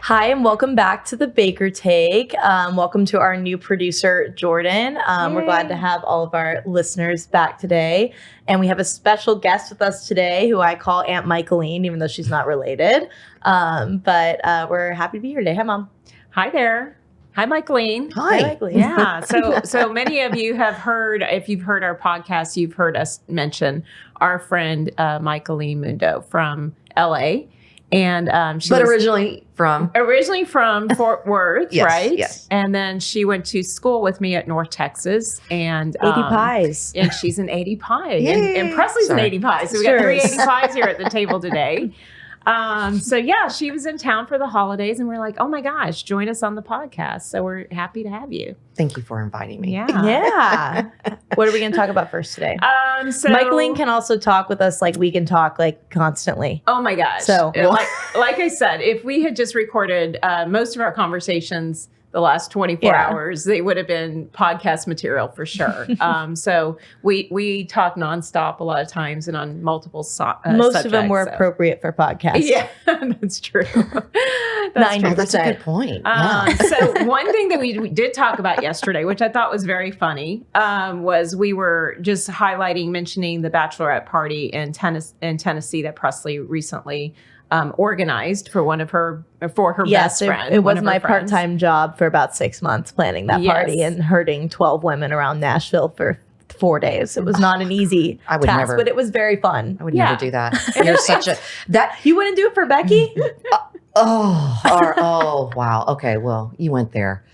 Hi, and welcome back to the Baker Take. Welcome to our new producer, Jordan. We're glad to have all of our listeners back today. And we have a special guest with us today who I call Aunt Michelene, even though she's not related. But we're happy to be here today. Hi, Mom. Hi there. Hi, Michelene. Hi, Michelene. Yeah. So many of you have heard, if you've heard our podcast, you've heard us mention our friend Michelene Mundo from LA. And originally from Fort Worth, yes, right? Yes. And then she went to school with me at North Texas, and 80 pies. And she's an 80 pie, and Yay. Presley's an 80 pie. So we got Sure. 3 80 pies here at the table today. So yeah, she was in town for the holidays, and we're like, oh my gosh, join us on the podcast. So we're happy to have you. Thank you for inviting me. Yeah. Yeah. What are we going to talk about first today? So Michelene can also talk with us like we can talk like constantly. Oh my gosh. So- like I said, if we had just recorded most of our conversations the last 24 hours, they would have been podcast material for sure. So we talk nonstop a lot of times and on multiple Most subjects, of them were so. appropriate for podcasts. Yeah, that's true. That's 90%. true. Oh, that's a good point. Yeah. So one thing that we did talk about yesterday, which I thought was very funny, was we were just mentioning the bachelorette party in Tennessee that Presley recently organized for her Yes, best friend. it one was of my her friends. part-time job for about 6 months planning that party Yes. and herding 12 women around Nashville for 4 days. It was not an easy I would task, never- but it was very fun. I would Yeah. never do that. You're such a that. You wouldn't do it for Becky? Oh, wow. Okay, well, you went there.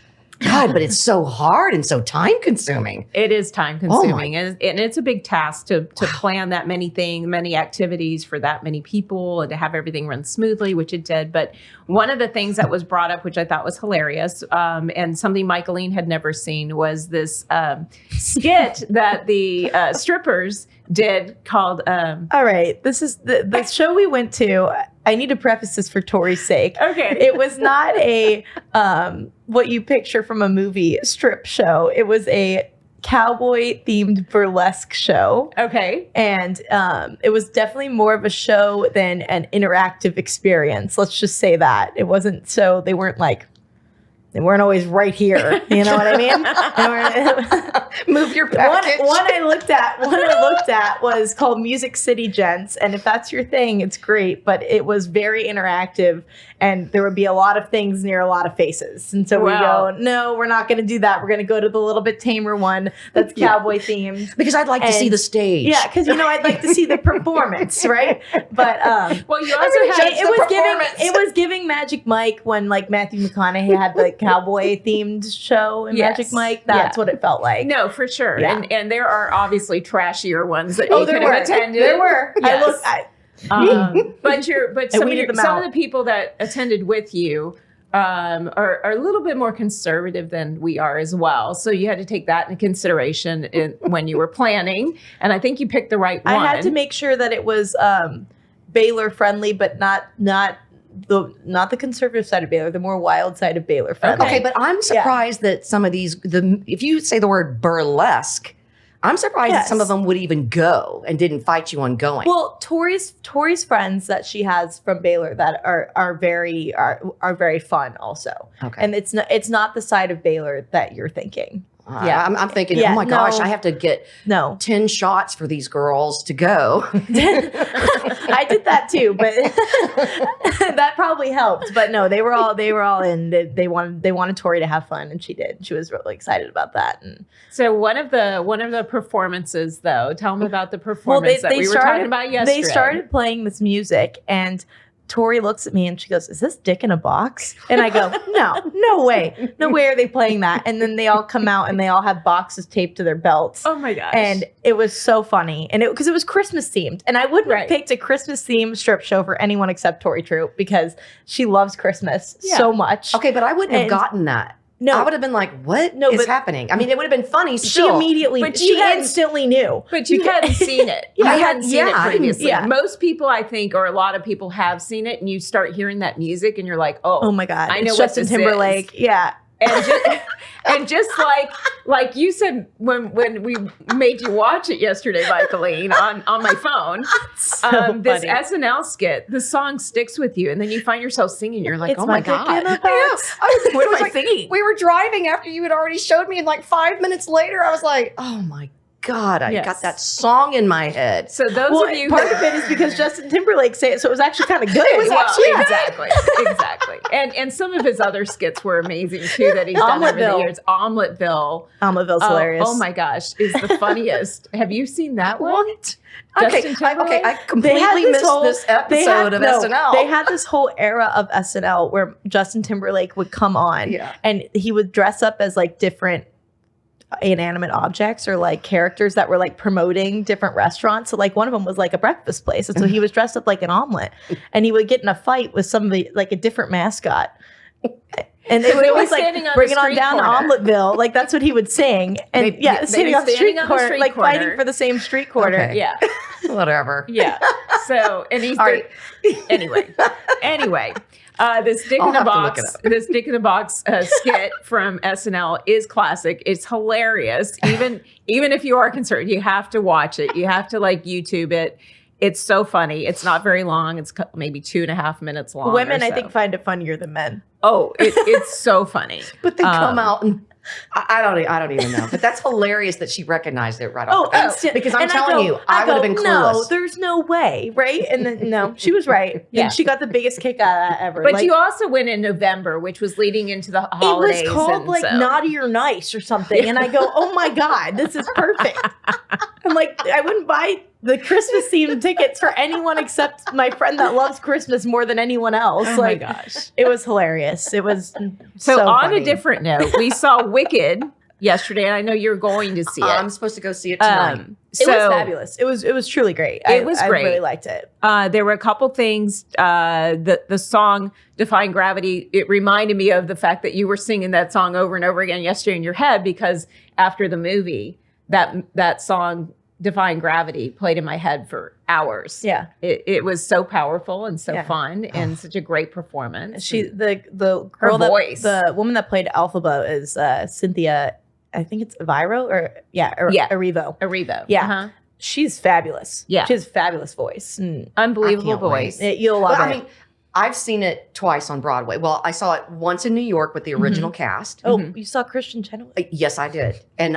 God, but it's so hard and so time consuming. It is time consuming, and it's a big task to plan that many things, many activities for that many people, and to have everything run smoothly, which it did. But one of the things that was brought up, which I thought was hilarious, and something Michelene had never seen, was this skit that the strippers did called. All right. This is the show we went to. I need to preface this for Tori's sake. Okay. It was not a what you picture from a movie strip show. It was a cowboy themed burlesque show. Okay. And it was definitely more of a show than an interactive experience. Let's just say that. It wasn't so they weren't always right here. You know what I mean? Move your package. One I looked at was called Music City Gents. And if that's your thing, it's great. But it was very interactive. And there would be a lot of things near a lot of faces. And so we go, no, we're not going to do that. We're going to go to the little bit tamer one that's cowboy themed. Because I'd like to see the stage. Yeah, because I'd like to see the performance, right? But Well, you also had it was giving Magic Mike when like Matthew McConaughey had the cowboy themed show in Yes. Magic Mike. That's what it felt like. No, for sure. Yeah. And there are obviously trashier ones that you could have attended. There were. Yes. But some weeded them of out. the people that attended with you are a little bit more conservative than we are as well. So you had to take that into consideration when you were planning. And I think you picked the right one. I had to make sure that it was Baylor friendly, but not the conservative side of Baylor, the more wild side of Baylor friendly. Okay, but I'm surprised that some of these, if you say the word burlesque, I'm surprised that some of them would even go and didn't fight you on going. Well, Tori's friends that she has from Baylor that are very fun also. Okay. And it's not the side of Baylor that you're thinking. I'm thinking, oh my gosh, I have to get 10 shots for these girls to go. I did that too, but that probably helped. But no, they were all in. They wanted Tori to have fun, and she did. She was really excited about that. And so one of the performances, though, tell them about the performance that we were talking about yesterday. They started playing this music, and Tori looks at me and she goes, "Is this Dick in a Box?" And I go, no way are they playing that. And then they all come out and they all have boxes taped to their belts. Oh my gosh. And it was so funny. And because it was Christmas themed. And I wouldn't have picked a Christmas themed strip show for anyone except Tori Troop because she loves Christmas so much. Okay, but I wouldn't have gotten that. No. I would have been like, what is happening? I mean, it would have been funny still. She instantly knew. But you hadn't seen it. You hadn't seen it previously. Yeah. Most people, I think, or a lot of people have seen it, and you start hearing that music, and you're like, oh my God. I know it's what Justin this Timberlake. is. Yeah. And just like you said when we made you watch it yesterday, Michelene, on my phone, this SNL skit, the song sticks with you, and then you find yourself singing. You're like, It's oh my my god, dick in a box. what am I singing? We were driving after you had already showed me, and like 5 minutes later, I was like, oh my God, I got that song in my head. So those of you, part of it is because Justin Timberlake said it, so it was actually kind of good. It was exactly. And some of his other skits were amazing too that he's done over the years. Omeleteville. Omeleteville's hilarious. Oh my gosh, is the funniest. Have you seen that one? What? Okay, I completely missed this episode of SNL. They had this whole era of SNL where Justin Timberlake would come on and he would dress up as like different inanimate objects or like characters that were like promoting different restaurants. So like one of them was like a breakfast place. And so he was dressed up like an omelet and he would get in a fight with somebody, like a different mascot. And they would always like bring it on down to Omeleteville. Like that's what he would sing. And standing on the street corner, like fighting for the same street corner. Okay. Yeah. Whatever. Yeah. So, and he's anyway, this Dick in a Box skit from SNL is classic. It's hilarious. Even if you are concerned, you have to watch it. You have to like YouTube it. It's so funny. It's not very long. It's maybe 2.5 minutes long. Women, I think, find it funnier than men. Oh, it's so funny. But they come out and I don't even know. But that's hilarious that she recognized it right off the bat. Because I'm telling you, I would have been clueless. No, there's no way, right? And then no, she was right. And she got the biggest kick out of that ever. But you also went in November, which was leading into the holidays. It was called like Naughty or Nice or something. And I go, oh my God, this is perfect. I'm like, I wouldn't buy the Christmas themed tickets for anyone except my friend that loves Christmas more than anyone else. Oh like, my gosh. It was hilarious. It was so on funny. a different note, we saw Wicked yesterday, and I know you're going to see it. I'm supposed to go see it tonight. It was fabulous. It was truly great. It was great. I really liked it. There were a couple things. The song "Defying Gravity." It reminded me of the fact that you were singing that song over and over again yesterday in your head because after the movie, that song "Defying Gravity" played in my head for hours. Yeah, it was so powerful and so fun and such a great performance. The girl voice. The woman that played Elphaba is Cynthia. I think it's Erivo. Erivo. Yeah. Uh-huh. She's fabulous. Yeah. She has a fabulous voice. Unbelievable voice. You'll love it. I mean, I've seen it twice on Broadway. Well, I saw it once in New York with the original cast. Oh, you saw Kristen Chenoweth? Yes, I did. And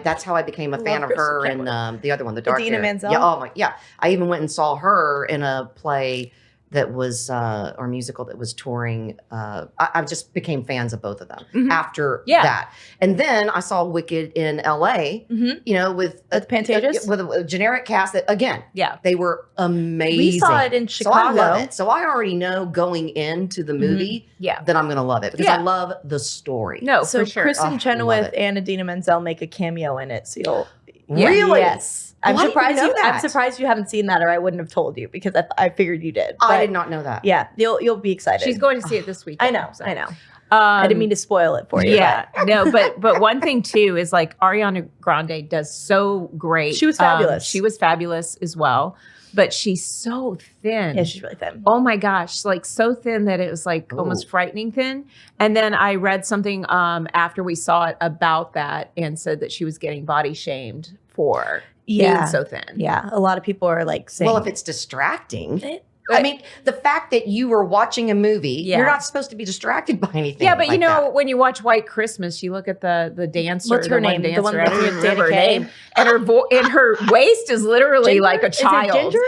that's how I became a fan of her and the other one, the dark Idina hair. Menzel? Yeah. I even went and saw her in a play that was or musical that was touring. I just became fans of both of them after that. And then I saw Wicked in LA, with Pantages, with a generic cast that again, they were amazing. We saw it in Chicago. So I love it. So I already know going into the movie that I'm going to love it because I love the story. No, so for sure. Kristen Chenoweth and Idina Menzel make a cameo in it. So you'll really? Yes. I'm surprised you haven't seen that, or I wouldn't have told you because I figured you did. I did not know that. Yeah, you'll be excited. She's going to see it this weekend. I know. I didn't mean to spoil it for you. Yeah, no, but one thing too is like Ariana Grande does so great. She was fabulous. She was fabulous as well. But she's so thin. Yeah, she's really thin. Oh my gosh, like so thin that it was like almost frightening thin. And then I read something after we saw it about that and said that she was getting body shamed for being so thin. Yeah, a lot of people are like saying, well, if it's distracting. I mean, the fact that you were watching a movie, you're not supposed to be distracted by anything. Yeah, but you know, when you watch White Christmas, you look at the dancer. What's her name? Dancer, the one I don't even remember her Danny name. And her waist is literally like a child. Is it Ginger?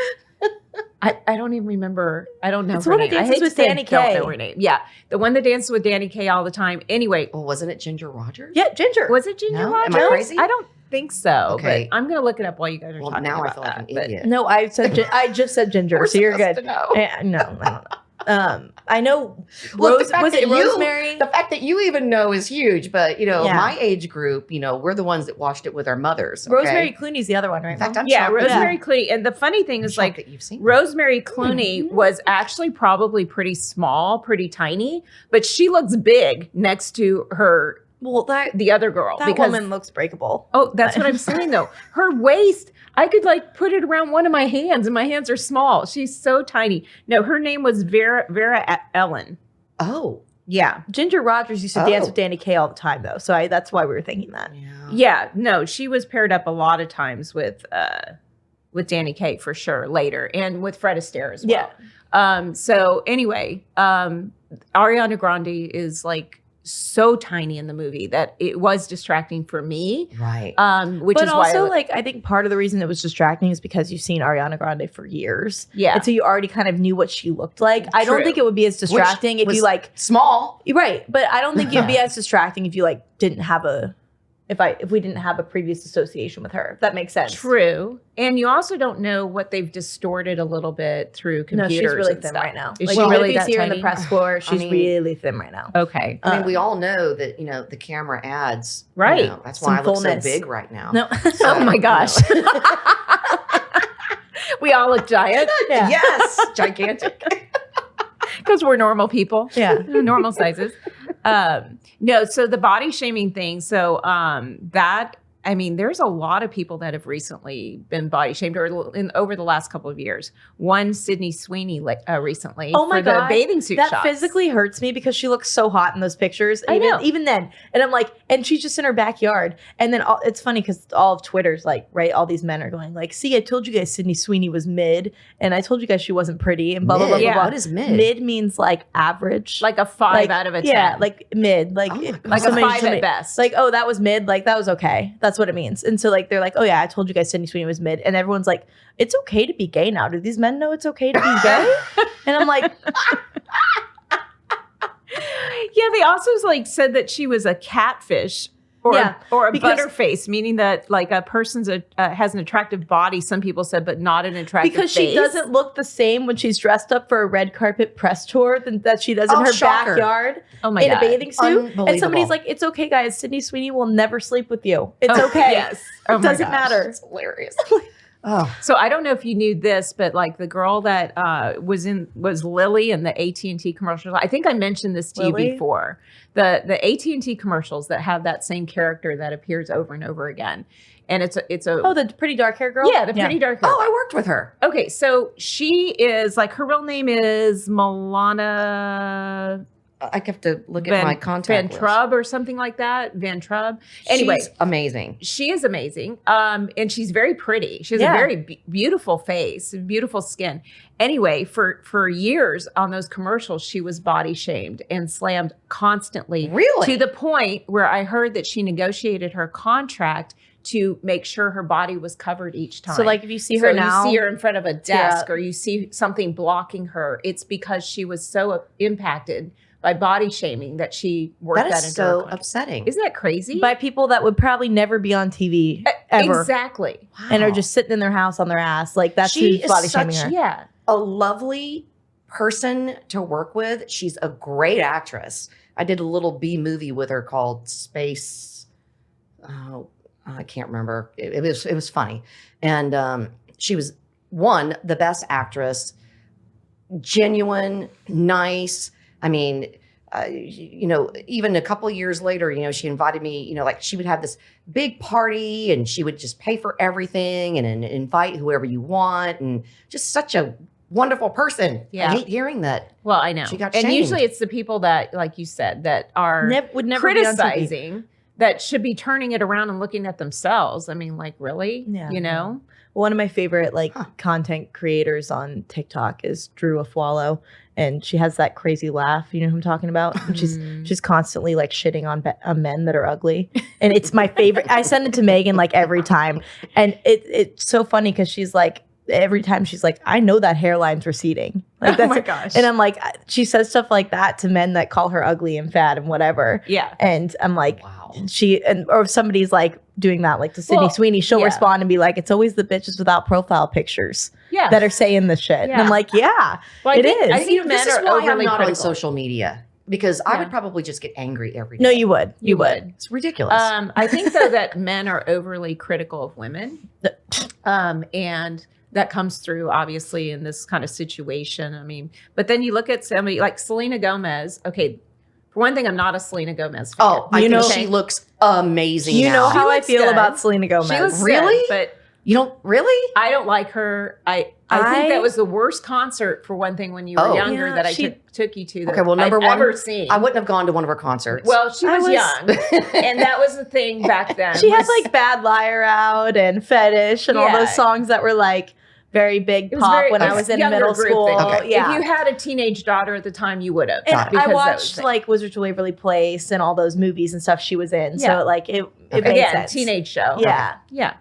I don't even remember. I don't know it's her one name. That dances with Danny Kaye. I don't know her name. Yeah, the one that dances with Danny Kaye all the time. Anyway, well, wasn't it Ginger Rogers? Yeah, Ginger. Was it Ginger Rogers? Am I crazy? I don't think so. Okay, but I'm going to look it up while you guys are talking now about I feel like an idiot. No, I just said Ginger, so you're good. No, I don't know. I know. Look, Rosemary? The fact that you even know is huge, but my age group, we're the ones that watched it with our mothers. Okay? Rosemary Clooney's the other one, right? In fact, I'm Rosemary Clooney. And the funny thing is, like, that you've seen Rosemary Clooney was actually probably pretty small, pretty tiny, but she looks big next to her. Well, the other girl, that woman looks breakable. Oh, that's what I'm saying though. Her waist, I could like put it around one of my hands, and my hands are small. She's so tiny. No, her name was Vera Ellen. Oh, Yeah. Ginger Rogers used to dance with Danny Kaye all the time, though. So that's why we were thinking that. Yeah. No, she was paired up a lot of times with Danny Kaye for sure later, and with Fred Astaire as well. Yeah. So anyway, Ariana Grande is like so tiny in the movie that it was distracting for me. Right. But is also why like I think part of the reason it was distracting is because you've seen Ariana Grande for years. Yeah. And so you already kind of knew what she looked like. True. I don't think it would be as distracting if you like small. Right. But I don't think it'd be as distracting if you like didn't have if we didn't have a previous association with her. If that makes sense. True. And you also don't know what they've distorted a little bit through computers. No, she's really and thin stuff. right now. Is like, she really if you that see her tiny? in the press corps, she's really thin right now. Okay. I mean, we all know that, the camera adds. Right. That's why I look so big right now. No. So, oh my gosh. We all look giant. Yeah. Yes. Gigantic. Because we're normal people. Yeah. Normal sizes. No, so the body shaming thing. So there's a lot of people that have recently been body shamed over the last couple of years. One, Sydney Sweeney recently for the bathing suit that shots. Physically hurts me because she looks so hot in those pictures. I know. Even then. And I'm like, and she's just in her backyard. And then it's funny because all of Twitter's like, right, all these men are going like, see, I told you guys Sydney Sweeney was mid. And I told you guys she wasn't pretty. And blah, blah, blah, blah, blah. What is mid? Mid means like average. Like a 5 out of a 10. Yeah, like mid. Like, like a 5 at best. Like, oh, that was mid. Like, that was okay. That's what it means. And so like, they're like, oh yeah, I told you guys Sydney Sweeney was mid. And everyone's like, it's okay to be gay now. Do these men know it's okay to be gay? And I'm like... Yeah, they also said that she was a catfish or a butterface, meaning that like a person's has an attractive body, some people said, but not an attractive because face. She doesn't look the same when she's dressed up for a red carpet press tour that she does in her backyard in a bathing suit. And somebody's like, it's okay, guys. Sydney Sweeney will never sleep with you. It's okay. Yes. It doesn't matter. It's hilarious. So I don't know if you knew this, but like the girl that was Lily in the AT&T commercials. I think I mentioned this to you before. The AT&T commercials that have that same character that appears over and over again. And it's a the pretty dark hair girl? Yeah, the pretty dark hair. Oh, I worked with her. Okay, so she is like, her real name is Milana I have to look at my contact list. Van Trub or something like that. Van Trub. Anyway, she's amazing. She is amazing. And she's very pretty. She has a very beautiful face, beautiful skin. Anyway, for years on those commercials, she was body shamed and slammed constantly. Really? To the point where I heard that she negotiated her contract to make sure her body was covered each time. So like if you see her now, you see her in front of a desk or you see something blocking her, it's because she was so impacted by body shaming that she worked that into her so contract. upsetting. Isn't that crazy? By people that would probably never be on TV ever. Exactly. Wow. And are just sitting in their house on their ass. Like that's who's body shaming her. Yeah. A lovely person to work with. She's a great actress. I did a little B movie with her called Space. I can't remember. It was funny. And she was the best actress, genuine, nice. I mean, even a couple of years later, she invited me, like she would have this big party and she would just pay for everything and invite whoever you want. And just such a wonderful person. Yeah. I hate hearing that. Well, I know. She got shamed. And usually it's the people that, like you said, that are would never criticizing, that should be turning it around and looking at themselves. I mean, like, really? Yeah. One of my favorite content creators on TikTok is Drew Afwalo, and she has that crazy laugh. You know who I'm talking about? And she's constantly like shitting on men that are ugly, and it's my favorite. I send it to Megan like every time, and it's so funny because she's like every time she's like, I know that hairline's receding. Like, oh my gosh! And I'm like, she says stuff like that to men that call her ugly and fat and whatever. Yeah, and I'm like, wow. Or if somebody's like doing that, like to Sydney Sweeney, she'll respond and be like, it's always the bitches without profile pictures that are saying this shit. Yeah. And I'm like, it is. I think men are overly critical on social media because I would probably just get angry every day. No, you would. You would. It's ridiculous. I think though that men are overly critical of women. And that comes through obviously in this kind of situation. I mean, but then you look at somebody like Selena Gomez. Okay. For one thing, I'm not a Selena Gomez fan. I think she looks amazing. You know how I feel about Selena Gomez. She looks really? good, You don't really? I don't like her. I think that was the worst concert for one thing when you were younger that I took you to. That okay, well, number one, ever seen. I wouldn't have gone to one of her concerts. Well, she was young, and that was the thing back then. She had like Bad Liar Out and Fetish and all those songs that were like very big pop when I was in middle school. Okay. Yeah. If you had a teenage daughter at the time, you would have. And I watched like Wizards of Waverly Place and all those movies and stuff she was in. So like it made sense. Teenage show. Yeah. Okay. Yeah.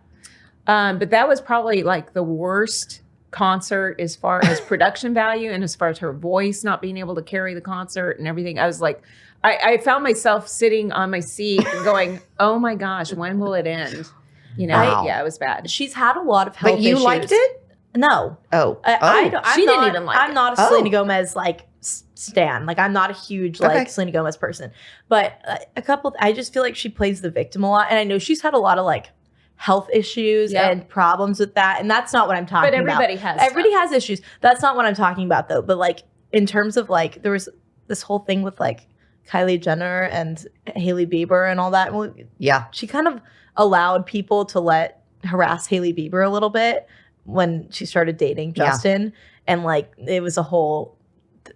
But that was probably like the worst concert as far as production value and as far as her voice not being able to carry the concert and everything. I was like, I found myself sitting on my seat and going, oh my gosh, when will it end? You know, it was bad. She's had a lot of health issues. But you liked it? No. Oh. She didn't even like it. I'm not a Selena Gomez like stan. Like I'm not a huge like Selena Gomez person. But I just feel like she plays the victim a lot. And I know she's had a lot of like health issues and problems with that. And that's not what I'm talking about. But everybody has Everybody has issues. That's not what I'm talking about though. But like in terms of like there was this whole thing with like Kylie Jenner and Hailey Bieber and all that. Well, she kind of allowed people to harass Hailey Bieber a little bit when she started dating Justin. And like it was a whole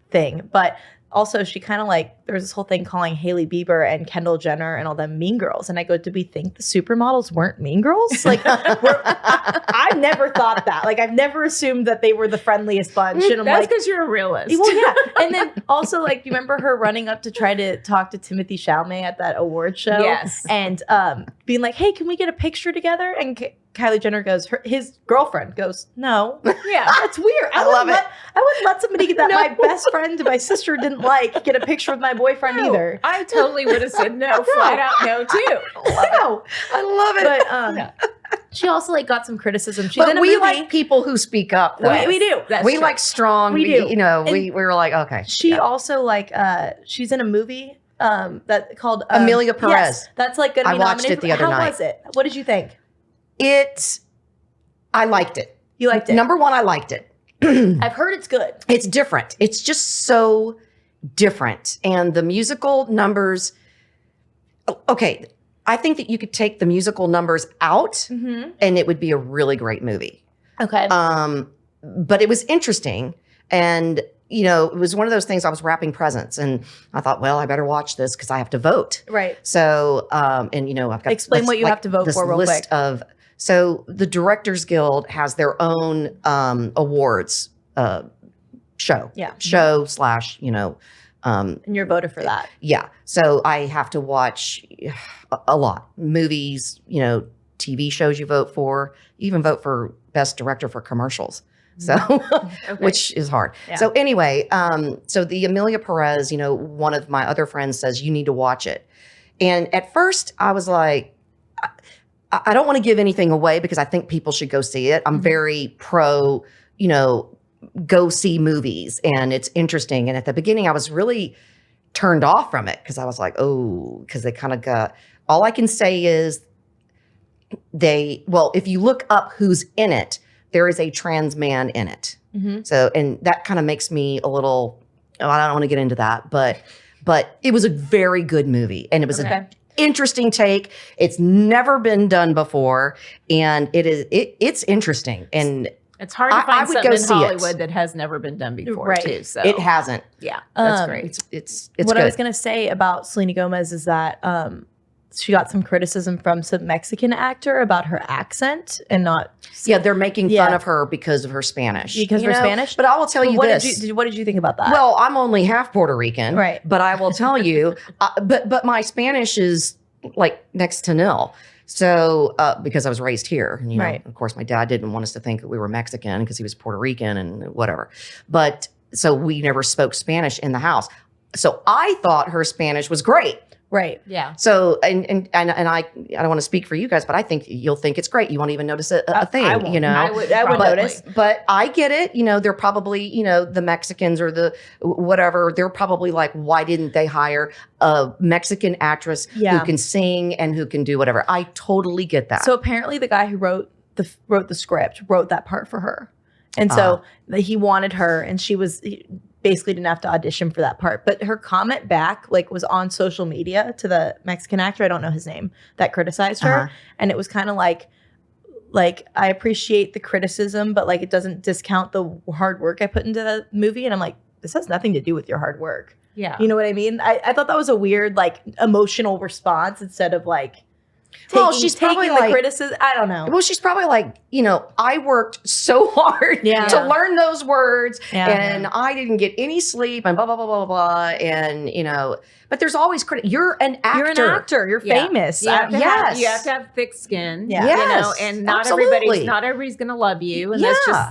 thing. But also she kind of like there was this whole thing calling Hailey Bieber and Kendall Jenner and all them mean girls. And I go, did we think the supermodels weren't mean girls? Like I've never thought that. Like I've never assumed that they were the friendliest bunch. And I'm That's like, because you're a realist. well, yeah. And then also like, you remember her running up to try to talk to Timothy Chalamet at that award show? Yes. And being like, hey, can we get a picture together? And Kylie Jenner goes, his girlfriend goes, no. Yeah. That's weird. I love it. I wouldn't let somebody that my best friend and my sister didn't like get a picture with my boyfriend either. I totally would have said no, flat out no too. No. I love it. But she also like got some criticism. She's but in a we movie. like people who speak up. Though. We do. We like strong. We do. You know, we were like, okay. She also like she's in a movie that called Amelia Perez. Yes, that's like going to be I watched nominated it the other night. How was it? What did you think? I liked it. You liked it? Number one, I liked it. I've heard it's good. It's different. It's just so different. And the musical numbers, okay, I think that you could take the musical numbers out and it would be a really great movie. Okay. But it was interesting. And, you know, it was one of those things. I was wrapping presents and I thought, well, I better watch this because I have to vote. Right. So, and, you know, I've got explain what you have to vote for real quick. So the Directors Guild has their own awards show. Yeah. Show / you know. And you're voted for that. Yeah. So I have to watch a lot. Movies, you know, TV shows you vote for. You even vote for Best Director for commercials. So, which is hard. Yeah. So anyway, so the Amelia Perez, you know, one of my other friends says, you need to watch it. And at first I was like, I don't want to give anything away because I think people should go see it. I'm very pro, you know, go see movies and it's interesting. And at the beginning, I was really turned off from it because I was like, oh, because they kind of got, all I can say is if you look up who's in it, there is a trans man in it. So, and that kind of makes me a little, I don't want to get into that, but it was a very good movie and it was an interesting take. It's never been done before. And it's interesting. And it's hard to find something in Hollywood that has never been done before, too. So it hasn't. Yeah, that's great. It's what good. I was going to say about Selena Gomez is that she got some criticism from some Mexican actor about her accent and not. Yeah, they're making fun of her because of her Spanish. Because of her Spanish? But I will tell you this. What did you think about that? Well, I'm only half Puerto Rican. Right. But I will tell you, but my Spanish is like next to nil. So, because I was raised here, and, you know, of course, my dad didn't want us to think that we were Mexican because he was Puerto Rican and whatever. But so we never spoke Spanish in the house. So I thought her Spanish was great. Right. Yeah. So, and I don't want to speak for you guys, but I think you'll think it's great. You won't even notice a thing, I won't. you know. I would notice. But I get it. You know, they're probably, you know, the Mexicans or the whatever, they're probably like, why didn't they hire a Mexican actress who can sing and who can do whatever? I totally get that. So apparently the guy who wrote the script wrote that part for her. And so he wanted her, and she basically didn't have to audition for that part. But her comment back was on social media to the Mexican actor, I don't know his name, that criticized her. And it was kind of like like, I appreciate the criticism, but like, it doesn't discount the hard work I put into the movie. And I'm like, this has nothing to do with your hard work. Yeah. You know what I mean? I thought that was a weird, like, emotional response instead of like, she's taking probably the like, criticism. I don't know. well, she's probably like, I worked so hard to learn those words and I didn't get any sleep and blah, blah, blah, blah, blah. And, but there's always you're an actor. You're an actor. You're famous. You have to Yes. you have to have thick skin. Yeah. Yes, and not absolutely. everybody's gonna love you. And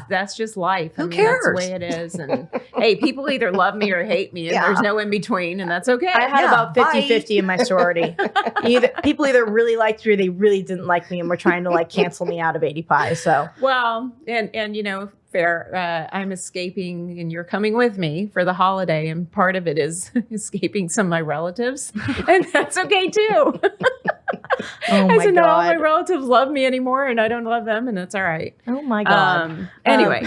that's just life. Who That's cares? the way it is. And hey, people either love me or hate me, and there's no in between, and that's okay. I had about 50-50 in my sorority. People either really liked me or they really didn't like me and were trying to like cancel me out of 80 Pie. So well, and fair. I'm escaping, and you're coming with me for the holiday, and part of it is escaping some of my relatives, and that's okay too. Oh my not all my God. relatives love me anymore, and I don't love them, and that's all right. Oh my God. Anyway,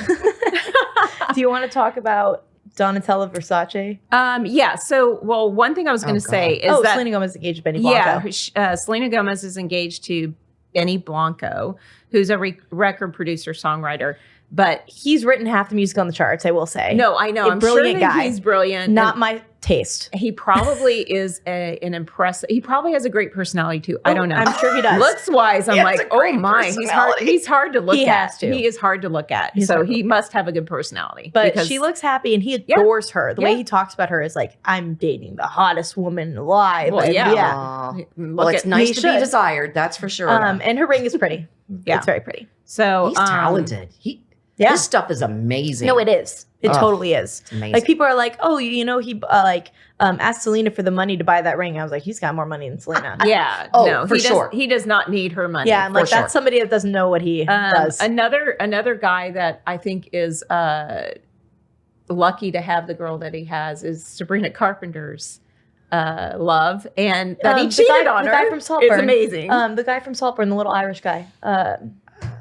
do you want to talk about Donatella Versace? yeah. So, well, one thing I was going to say is that Selena Gomez is engaged to Benny Blanco. yeah, Selena Gomez is engaged to Benny Blanco, who's a record producer songwriter. But He's written half the music on the charts, I will say. no, I know, A I'm brilliant sure that guy. he's brilliant. Not and my taste. he probably is an impressive. He probably has a great personality too. I don't know. I'm sure he does. Looks wise, I'm He has like, a oh great my, he's personality. hard to look He at. has to. He is hard to look at. He's So hard to he look must have a good personality. But because she looks happy and he adores her. The way Yeah. he talks about her is like, I'm dating the hottest woman alive. Well, And yeah. Aw. Look Well, it's at- nice he to should. be desired. That's for sure. And her ring is pretty. Yeah. It's very pretty. So He's talented. Yeah. His stuff is amazing. No, it is. It Ugh, totally is. It's amazing. Like people are like, oh, he asked Selena for the money to buy that ring. I was like, he's got more money than Selena. Yeah. Oh, no, for sure. He does not need her money. Yeah, I'm like, for sure. that's somebody that doesn't know what he does. Another guy that I think is lucky to have the girl that he has is Sabrina Carpenter's love, and that he The cheated guy- on the her. guy from Saltburn. It's amazing. The guy from Saltburn, the little Irish guy,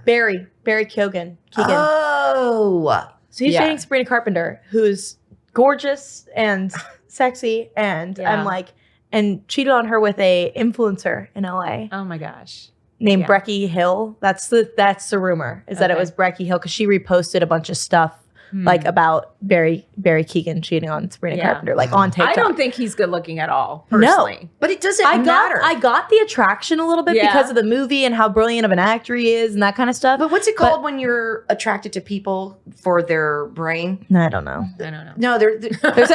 Barry Keoghan. Oh. So he's Yeah. dating Sabrina Carpenter, who's gorgeous and sexy, and Yeah. I'm like, and cheated on her with a influencer in LA Oh my gosh. named Yeah. Becky Hill. That's the rumor, is that it Okay. was Becky Hill because she reposted a bunch of stuff like about Barry Keoghan cheating on Sabrina Yeah. Carpenter, like on TikTok. I don't think he's good looking at all, No. personally. But it doesn't I matter. got the attraction a little bit Yeah. because of the movie and how brilliant of an actor he is and that kind of stuff. but what's it called when you're attracted to people for their brain? I don't know. I don't know. No,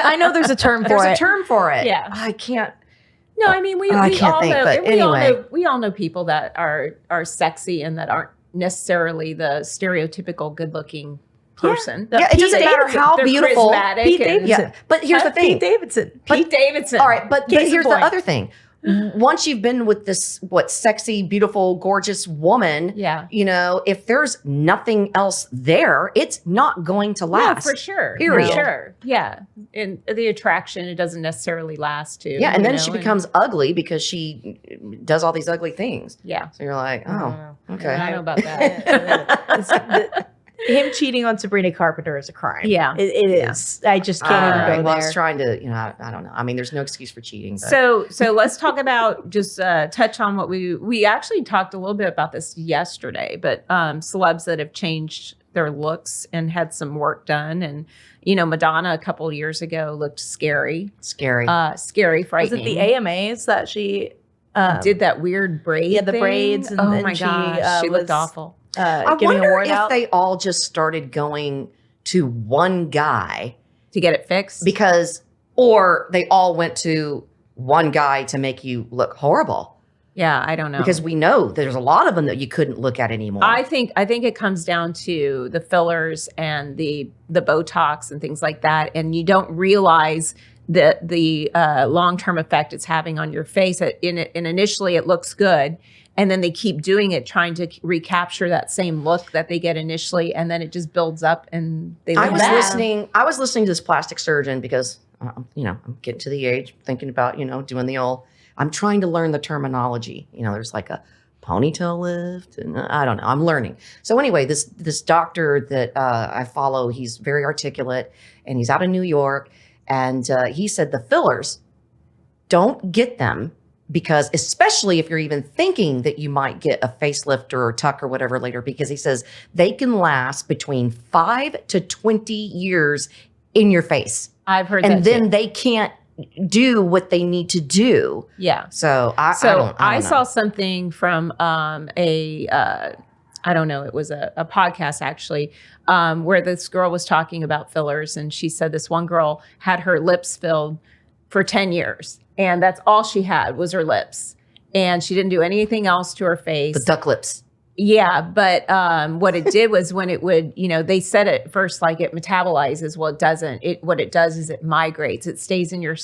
I know there's a term for there's it. a term for it. Yeah. I can't. No, I mean we I we can't all think, know. but anyway. We all know people that are sexy and that aren't necessarily the stereotypical good-looking person. Yeah, it doesn't matter how They're beautiful. charismatic Pete and- Davidson. Yeah, but here's the thing. Pete Davidson. Pete Davidson. All right, but Case in here's point. the other thing. Once you've been with this, sexy, beautiful, gorgeous woman, Yeah. if there's nothing else there, it's not going to Yeah, last. for sure. Period. For sure. Yeah. And the attraction, it doesn't necessarily last too. Yeah, and then she and- becomes ugly because she does all these ugly things. Yeah. So you're like, I don't oh, know. okay. I don't know about that. Him cheating on Sabrina Carpenter is a crime. Yeah. It is. I just can't even go well, I there. was trying to, I don't know. I mean, there's no excuse for cheating. But. So let's talk about just touch on what we actually talked a little bit about this yesterday, but celebs that have changed their looks and had some work done. And, Madonna a couple years ago looked scary, Scary. scary, Was frightening. it the AMAs that she did that weird braid? Yeah, the thing? braids and oh then my she, gosh, she looked was- awful. I giving wonder award if out? they all just started going to one guy To get it fixed? or they all went to one guy to make you look horrible. Yeah, I don't know. Because we know there's a lot of them that you couldn't look at anymore. I think it comes down to the fillers and the Botox and things like that, and you don't realize the long-term effect it's having on your face. And initially it looks good, and then they keep doing it, trying to recapture that same look that they get initially, and then it just builds up, and they I look was bad. listening to this plastic surgeon because I'm getting to the age thinking about doing the old. I'm trying to learn the terminology. There's like a ponytail lift, and I don't know. I'm learning. So anyway, this doctor that I follow, he's very articulate, and he's out of New York, and he said the fillers, don't get them because especially if you're even thinking that you might get a facelift or a tuck or whatever later, because he says they can last between 5 to 20 years in your face. I've heard and that then too. they can't do what they need to do. Yeah. So I saw something from I don't know, it was a podcast actually, where this girl was talking about fillers, and she said this one girl had her lips filled for 10 years, and that's all she had was her lips, and she didn't do anything else to her face. The duck lips. Yeah, but what it did was when it would, they said at first like it metabolizes. Well, it doesn't. What it does is it migrates. It stays in your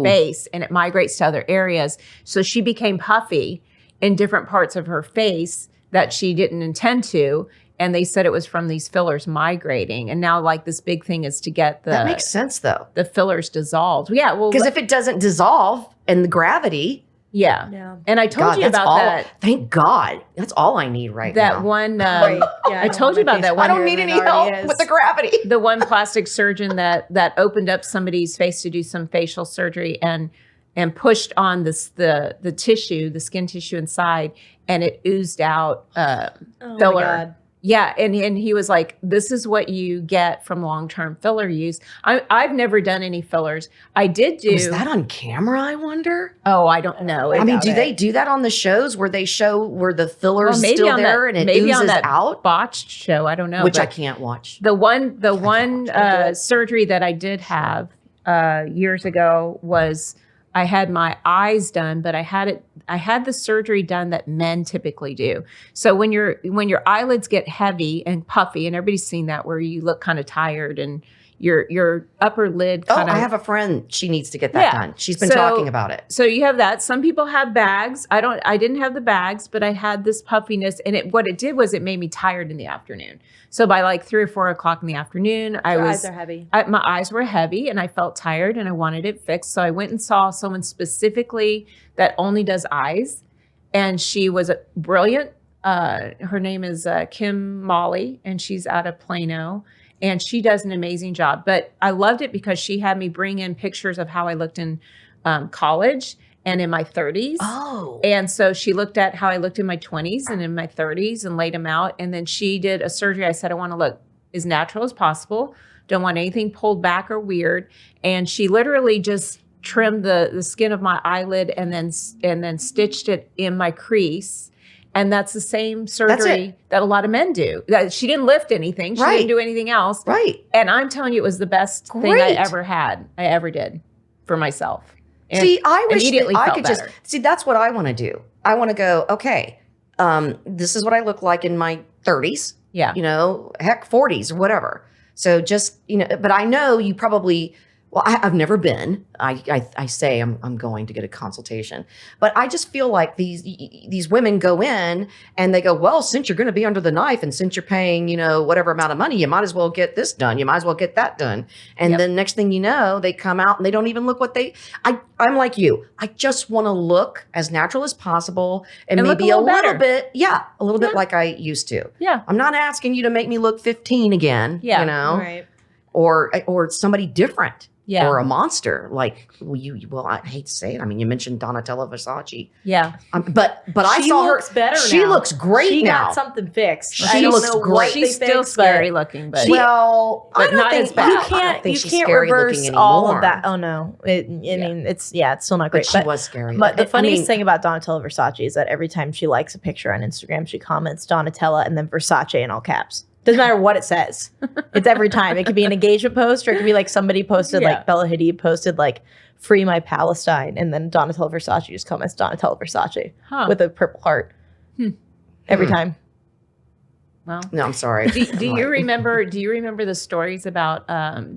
face, and it migrates to other areas. So she became puffy in different parts of her face that she didn't intend to. And they said it was from these fillers migrating. And now like this big thing is to get that makes sense though. The fillers dissolved. Yeah, well, because if it doesn't dissolve in the gravity. Yeah. And I told you about that. Thank God. That's all I need right now. That one. I told you about that one. I don't need any help with the gravity. The one plastic surgeon that opened up somebody's face to do some facial surgery and pushed on the tissue, the skin tissue inside, and it oozed out filler. My God. Yeah, and he was like, "This is what you get from long-term filler use." I've never done any fillers. I did do. Was that on camera? I wonder. Oh, I don't know. I mean, do they do that on the shows where they show where the filler's still there and it oozes on that out? Botched show, I don't know. Which I can't watch. The one surgery that I did have years ago was I had my eyes done, but I had the surgery done that men typically do. So when your eyelids get heavy and puffy, and everybody's seen that where you look kind of tired and your upper lid kind of. I have a friend. She needs to get that done. She's been talking about it. So you have that. Some people have bags. I didn't have the bags, but I had this puffiness, and what it did was it made me tired in the afternoon. So by like 3 or 4 o'clock in the afternoon, eyes are heavy. My eyes were heavy, and I felt tired, and I wanted it fixed. So I went and saw someone specifically that only does eyes, and she was brilliant. Her name is Kim Molly, and she's out of Plano. And she does an amazing job. But I loved it because she had me bring in pictures of how I looked in college and in my 30s. Oh. And so she looked at how I looked in my 20s and in my 30s and laid them out. And then she did a surgery. I said, I want to look as natural as possible. Don't want anything pulled back or weird. And she literally just trimmed the skin of my eyelid and then stitched it in my crease. And that's the same surgery that a lot of men do. She didn't lift anything. She didn't do anything else. Right. And I'm telling you, it was the best thing I ever did for myself. And see, I wish immediately I felt could better. That's what I want to do. I want to go, okay, this is what I look like in my 30s. Yeah. Heck, 40s or whatever. So just, but I know you probably, well, I've never been. I say I'm going to get a consultation, but I just feel like these women go in and they go, well, since you're going to be under the knife and since you're paying, whatever amount of money, you might as well get this done. You might as well get that done. And then next thing you know, they come out and they don't even look what I'm like you. I just want to look as natural as possible and maybe a little bit like I used to. Yeah. I'm not asking you to make me look 15 again, Right. or somebody different. Yeah. Or a monster, like I hate to say it. I mean, you mentioned Donatella Versace. Yeah. But I saw her. Better she now. looks great she now. Got something fixed. She looks great. She's still scary looking, but I don't not think as bad. You she's can't scary reverse looking all anymore. of that. Oh no, mean it's still not great. But she was scary. But the funniest thing about Donatella Versace is that every time she likes a picture on Instagram, she comments Donatella and then Versace in all caps. Doesn't matter what it says. It's every time. It could be an engagement post or it could be like somebody posted, like Bella Hadid posted like free my Palestine. And then Donatella Versace just comments Donatella Versace with a purple heart every time. Well, no, I'm sorry. Do you remember the stories about,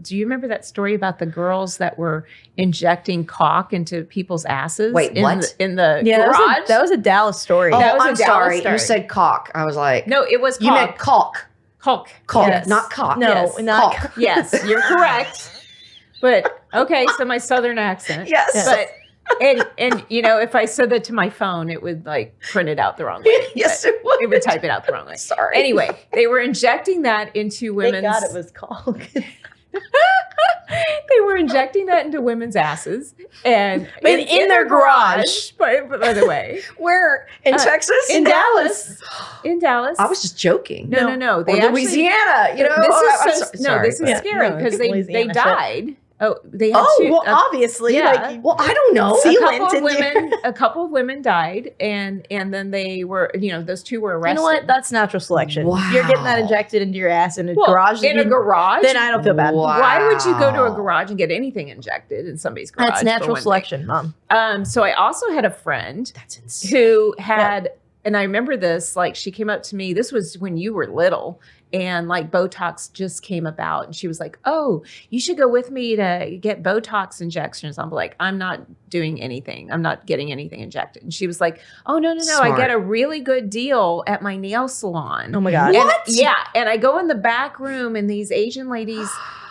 do you remember that story about the girls that were injecting caulk into people's asses? Wait, what? In the garage? That was a Dallas story. Oh, That was a I'm Dallas sorry. story. You said cock. I was like, No, it was caulk. you meant caulk. Caulk. Caulk, Yes. not cock. No, Yes. not caulk. Yes, you're correct. But okay, so my southern accent. Yes. But and if I said that to my phone, it would like print it out the wrong way. Yes, But it would. It would type it out the wrong way. Sorry. Anyway, they were injecting that into women's. Thank God it was called. They were injecting that into women's asses and in their garage. By the way. Where? In Texas? In Dallas. In Dallas. I was just joking. No. They Louisiana. You know, this is scary because they died. Oh, they had obviously. Yeah. Well, I don't know. A couple of women died, and then they were, those two were arrested. You know what? That's natural selection. Wow. You're getting that injected into your ass in a garage. In a garage? Then I don't feel bad. Wow. Why would you go to a garage and get anything injected in somebody's garage? That's natural selection, Mom. So I also had a friend That's insane. who had, and I remember this, like she came up to me, this was when you were little, and like Botox just came about, and she was like, "Oh, you should go with me to get Botox injections." I'm like, "I'm not doing anything. I'm not getting anything injected." And she was like, "Oh, no. Smart. I get a really good deal at my nail salon." Oh my God. What? And I go in the back room, and these Asian ladies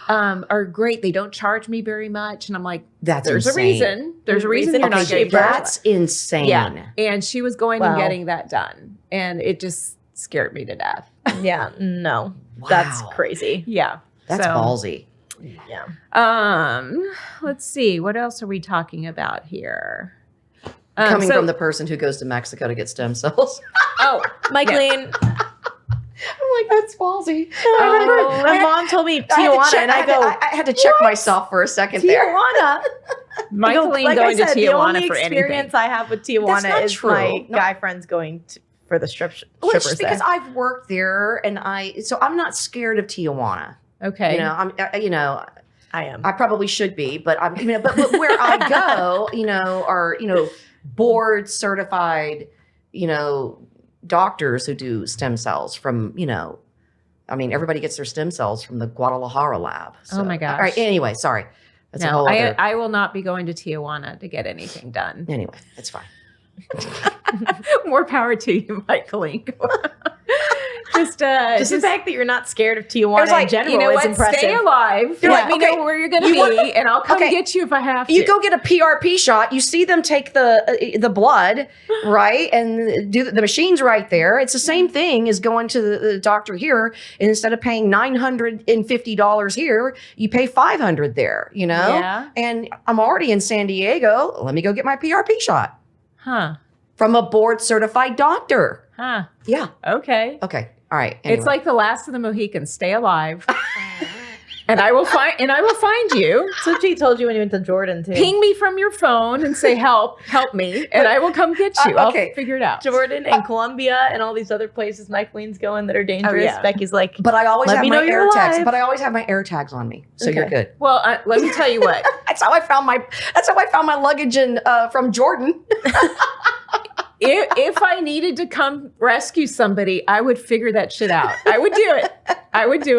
are great. They don't charge me very much, and I'm like, There's a reason. There's a reason you're not getting That's insane. Yeah. And she was going and getting that done, and it just scared me to death. Yeah, no. Wow. That's crazy. Yeah. That's ballsy. Yeah. Let's see. What else are we talking about here? Coming from the person who goes to Mexico to get stem cells. Oh, Michelene. I'm like, that's ballsy. I remember my mom told me Tijuana, and I go, I had to check myself for a second there. Tijuana. Michelene going to Tijuana the only for experience anything. I have with Tijuana is true. my guy friends going for the strippers. Just because I've worked there, and so I'm not scared of Tijuana. Okay. I I am. I probably should be, but but where I go, are board certified, doctors who do stem cells from, everybody gets their stem cells from the Guadalajara lab. So, Oh my gosh. All right. Anyway, sorry. That's a No, whole other. I will not be going to Tijuana to get anything done. Anyway, it's fine. More power to you, Michelene. Just the fact that you're not scared of Tijuana in general is impressive. Stay alive. You're Let like, me okay, know where you're going to be, and I'll come get you if I have to. You go get a PRP shot. You see them take the blood, right, and do the machine's right there. It's the same thing as going to the doctor here, and instead of paying $950 here, you pay $500 there. Yeah. And I'm already in San Diego. Let me go get my PRP shot Huh. from a board certified doctor. Huh. Yeah. Okay. Okay. All right. Anyway. It's like the last of the Mohicans. Stay alive. And I will find you. That's what she told you when you went to Jordan too. Ping me from your phone and say, help me. And I will come get you. Okay. I'll figure it out. Jordan and Colombia and all these other places Michelene's going that are dangerous. yeah. Becky's like, But I always Let have me my know you're air tags. alive. But I always have my air tags on me, so you're good. Well, let me tell you what. That's how I found my luggage from Jordan. If I needed to come rescue somebody, I would figure that shit out. I would do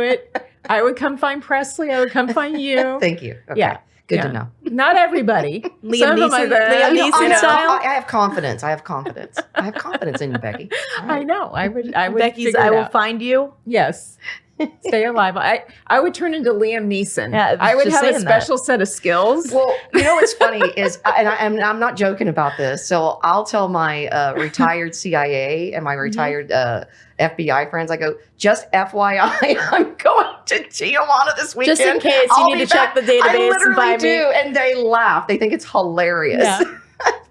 it. I would come find Presley. I would come find you. Thank you. Okay. Yeah. Good Yeah. to know. Not everybody. Liam Some of them Neeson- are there. Liam Neeson I know. style? I have confidence. I have confidence in you, Becky. All right. I know. I would Becky's, figure I it will out. find you. Yes. Stay alive. I would turn into Liam Neeson. Yeah, I would just have a saying that. special set of skills. Well, what's funny is, I'm not joking about this. So I'll tell my retired CIA and my retired FBI friends, I go, just FYI, I'm going to Tijuana this weekend. Just in case you I'll need be to check back. the database I and literally find do, me. and they laugh. They think it's hilarious. Yeah.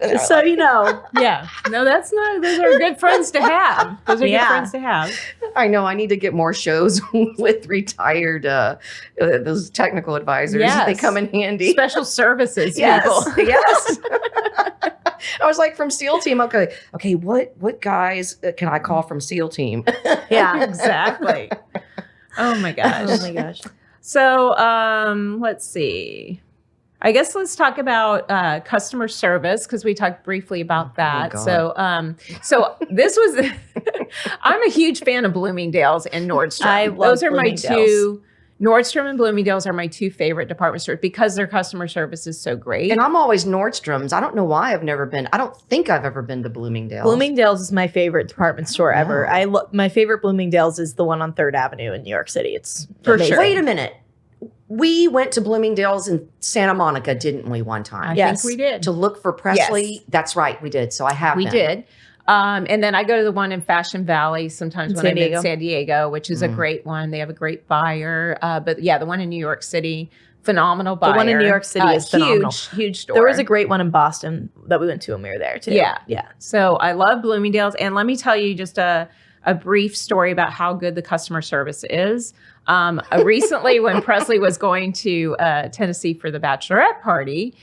And they're So like, you know. Yeah. No, those are good friends to have. Those are good Yeah. friends to have. I know I need to get more shows with retired those technical advisors. Yes. They come in handy. Special services Yes. people. Yes. I was like, from SEAL Team. Okay. What guys can I call from SEAL Team? Yeah. Exactly. Oh my gosh. Oh my gosh. So let's see. I guess let's talk about customer service because we talked briefly about that. God. So this was. I'm a huge fan of Bloomingdale's and Nordstrom. I love Those are my Bloomingdale's. two. Nordstrom and Bloomingdale's are my two favorite department stores because their customer service is so great. And I'm always Nordstrom's. I don't know why I've never been. I don't think I've ever been to Bloomingdale's. Bloomingdale's is my favorite department store ever. My favorite Bloomingdale's is the one on 3rd Avenue in New York City. It's For amazing. sure. Wait a minute. We went to Bloomingdale's in Santa Monica, didn't we, one time? I Yes. think we did. To look for Presley. Yes. That's right, we did. So I have We been. did. And then I go to the one in Fashion Valley sometimes when I'm in San Diego, which is a great one. They have a great buyer. But yeah, the one in New York City, phenomenal buyer. The one in New York City is phenomenal. Huge store. There was a great one in Boston that we went to when we were there too. Yeah. Yeah. So I love Bloomingdale's. And let me tell you just a brief story about how good the customer service is. Recently, when Presley was going to Tennessee for the bachelorette party,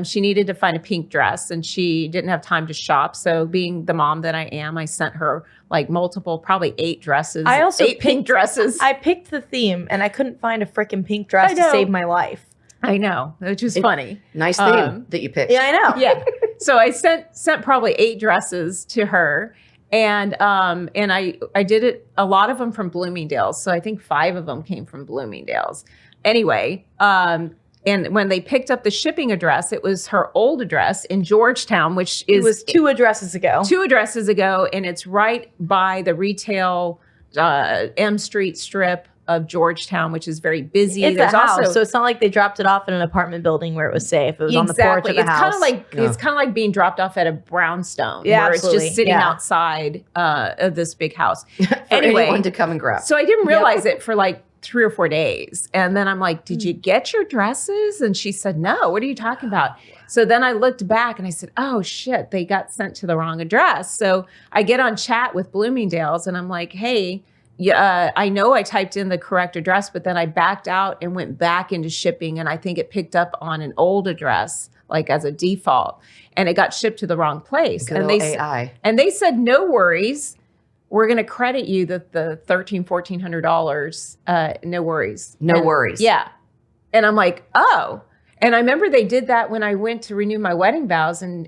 she needed to find a pink dress and she didn't have time to shop. So being the mom that I am, I sent her like multiple, probably 8 dresses. I also 8 pink dresses. I picked the theme and I couldn't find a freaking pink dress to save my life. I know, which is funny. Nice theme that you picked. Yeah, I know. Yeah. So I sent probably 8 dresses to her. And I did it, a lot of them from Bloomingdale's. So I think 5 of them came from Bloomingdale's. Anyway, and when they picked up the shipping address, it was her old address in Georgetown, which is... It was 2 addresses ago. 2 addresses ago, and it's right by the retail M Street strip of Georgetown, which is very busy. It's a house, so it's not like they dropped it off in an apartment building where it was safe. It was on the porch of the house. It's kind of like being dropped off at a brownstone, yeah, where it's just sitting outside of this big house. Anyway, anyone to come and grab. So I didn't realize it for like 3 or 4 days. And then I'm like, did you get your dresses? And she said, no, what are you talking about? So then I looked back and I said, oh shit, they got sent to the wrong address. So I get on chat with Bloomingdale's and I'm like, hey, I know I typed in the correct address, but then I backed out and went back into shipping. And I think it picked up on an old address, like as a default, and it got shipped to the wrong place. Good and AI. And they said, no worries. We're going to credit you the $1,400. No worries. No worries. Yeah. And I'm like, oh. And I remember they did that when I went to renew my wedding vows in